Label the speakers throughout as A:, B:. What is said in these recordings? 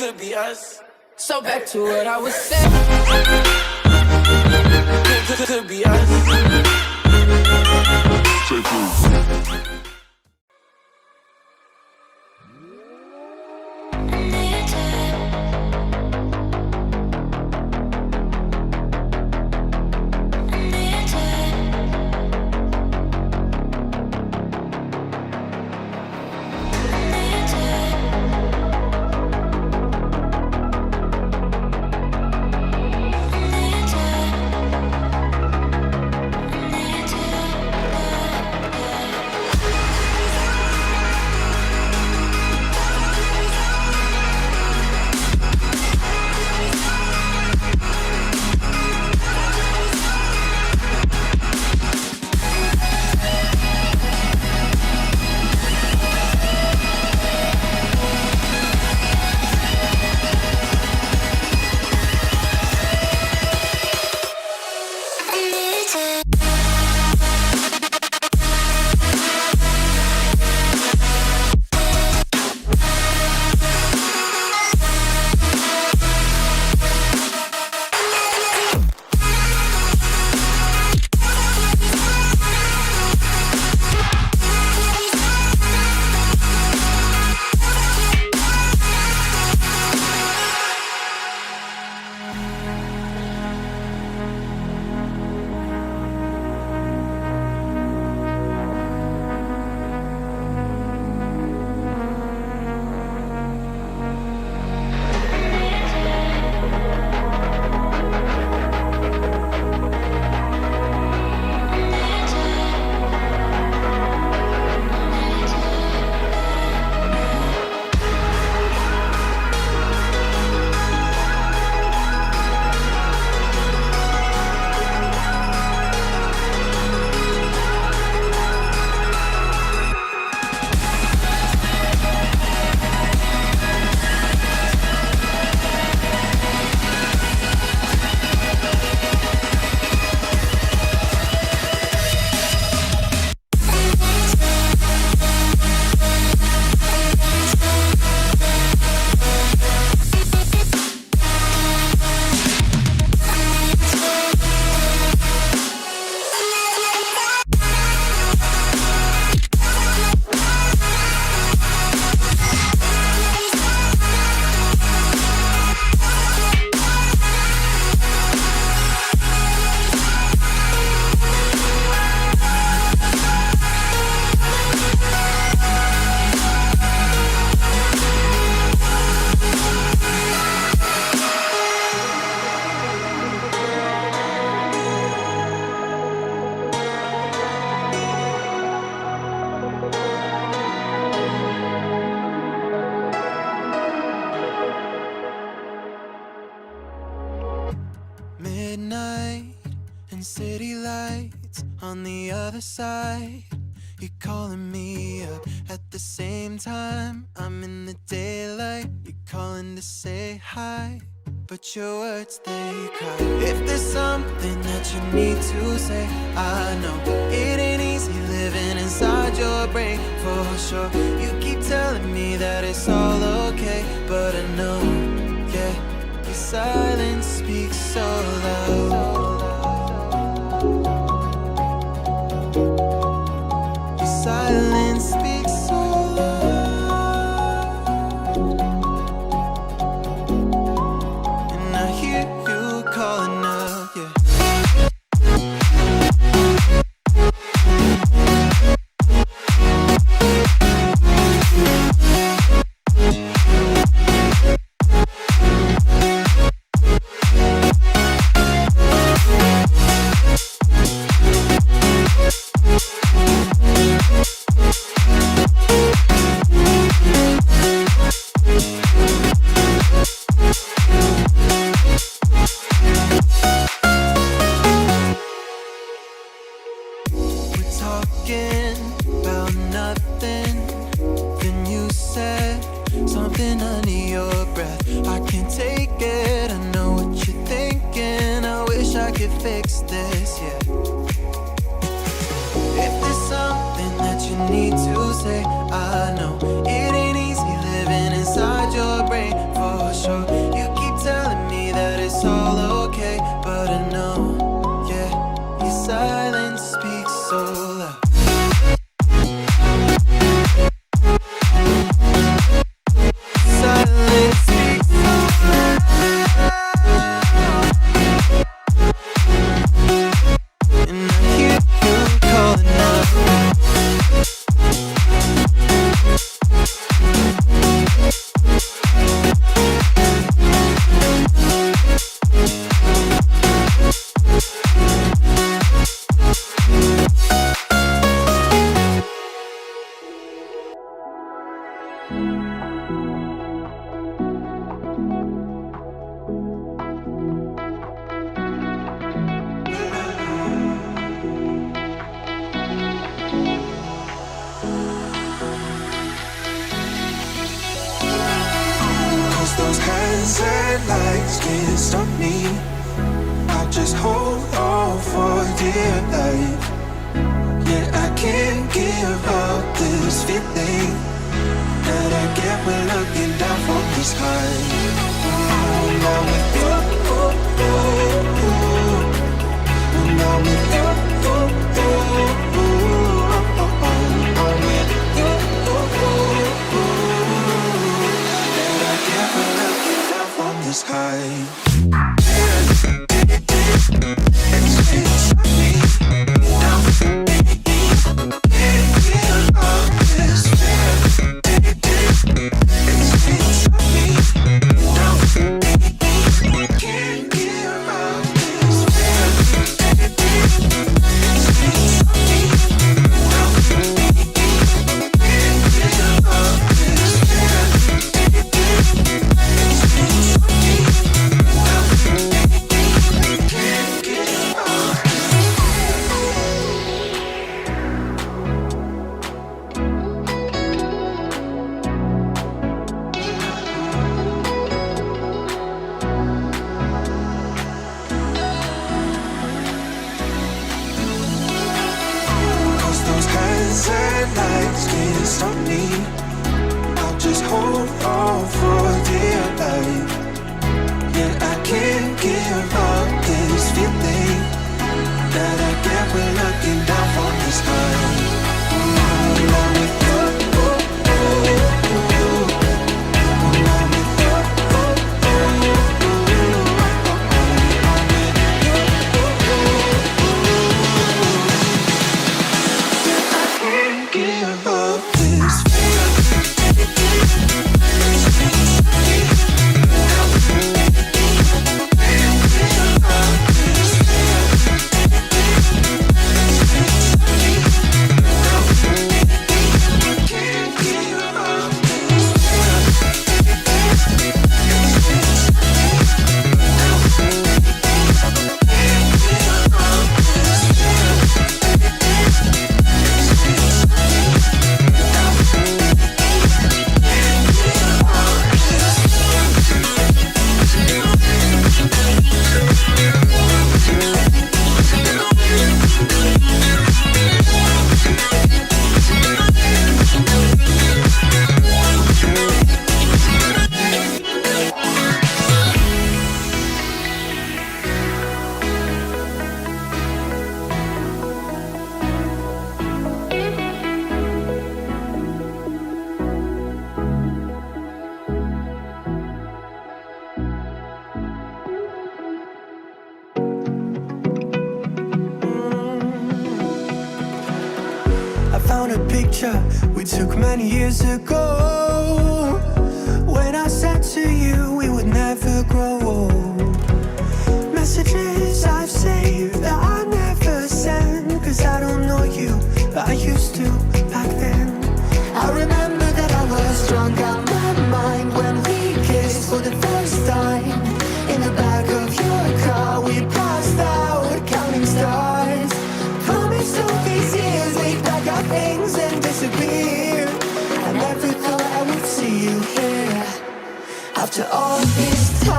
A: could be us.
B: So back to what I was saying.
A: Could be us.
C: Midnight and city lights on the other side. You're calling me up at the same time. I'm in the daylight. You're calling to say hi, but your words, they cry. If there's something that you need to say, I know it ain't easy living inside your brain, for sure. You keep telling me that it's all okay, but I know, yeah, your silence speaks so loud. Your silence speaks so loud, and I hear you calling up, yeah. Talking about nothing, then you said something under your breath. I can't take it, I know what you're thinking. I wish I could fix this, yeah. If there's something that you need to say, I know it ain't easy living inside your brain, for those hands and lights can't stop me. I'll just hold on for dear life. Yeah, I can't give up this feeling that I get when looking down from this high. Now with you, now with you, I'm with you. That I get when looking down from this high.
D: Found a picture we took many years ago, when I said to you we would never grow old. Messages I've saved that I never send, cause I don't know you, but I used to back then. I remember that I was drunk out my mind when we kissed for the first time. In the back of your car we passed out counting stars. Promised all these years we'd pack our things and disappear. I never thought I would see you here after all this time.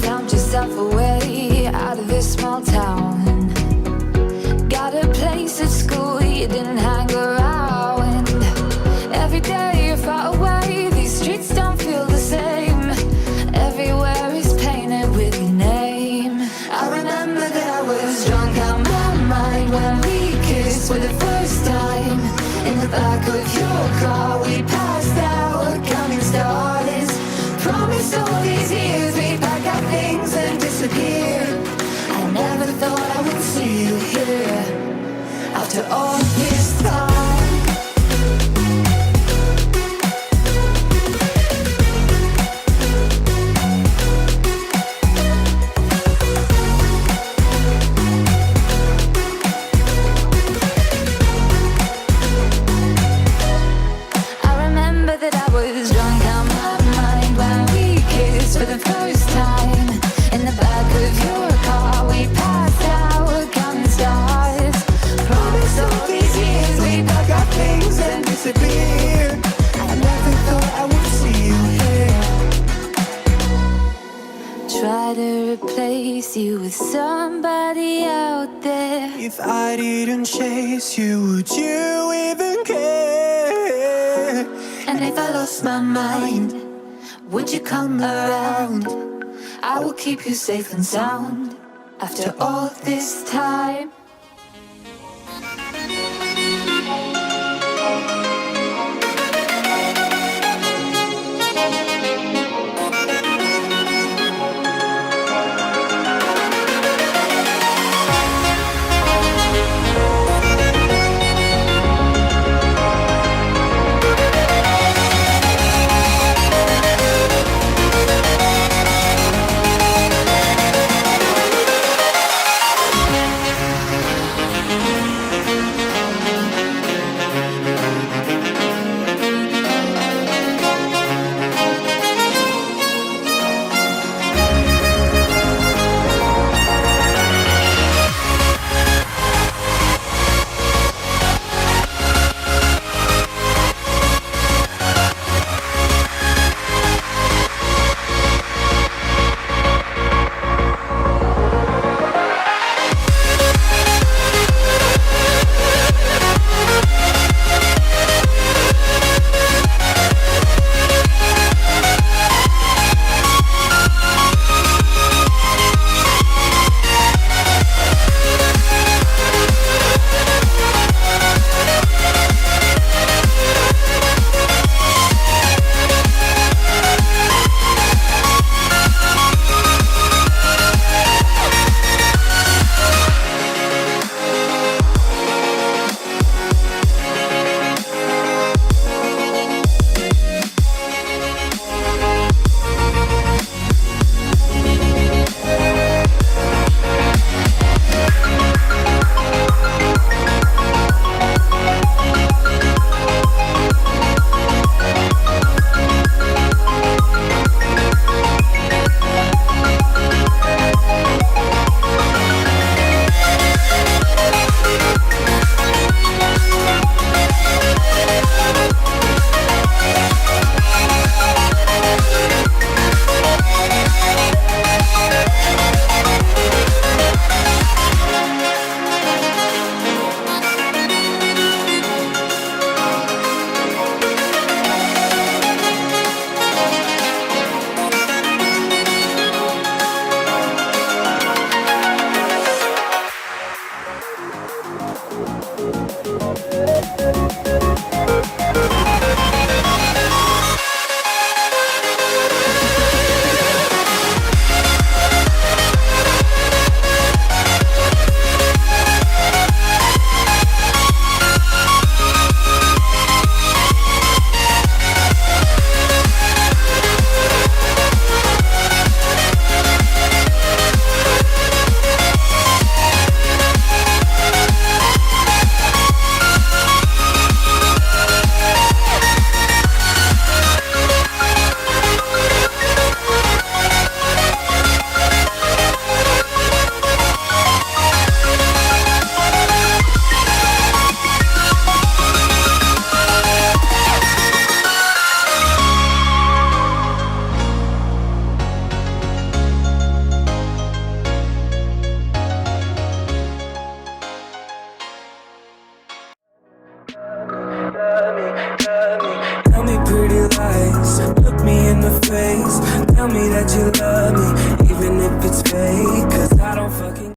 E: Found yourself a way out of this small town. Got a place at school you didn't hang around. Every day you're far away, these streets don't feel the same. Everywhere is painted with your name.
D: I remember that I was drunk out my mind when we kissed for the first time. In the back of your car we passed out counting stars. Promised all these years we'd pack our things and disappear. I never thought I would see you here after all this time.
E: remember that I was drunk on my mind when we kissed for the first time. In the back of your car, we passed out counting stars.
D: Promise all these years we pack our things and disappear. I never thought I would see you here.
E: Try to replace you with somebody out there.
D: If I didn't chase you, would you even care?
E: And if I lost my mind, would you come around? I will keep you safe and sound after all this time.
D: Tell me pretty lies, look me in the face. Tell me that you love me, even if it's fake.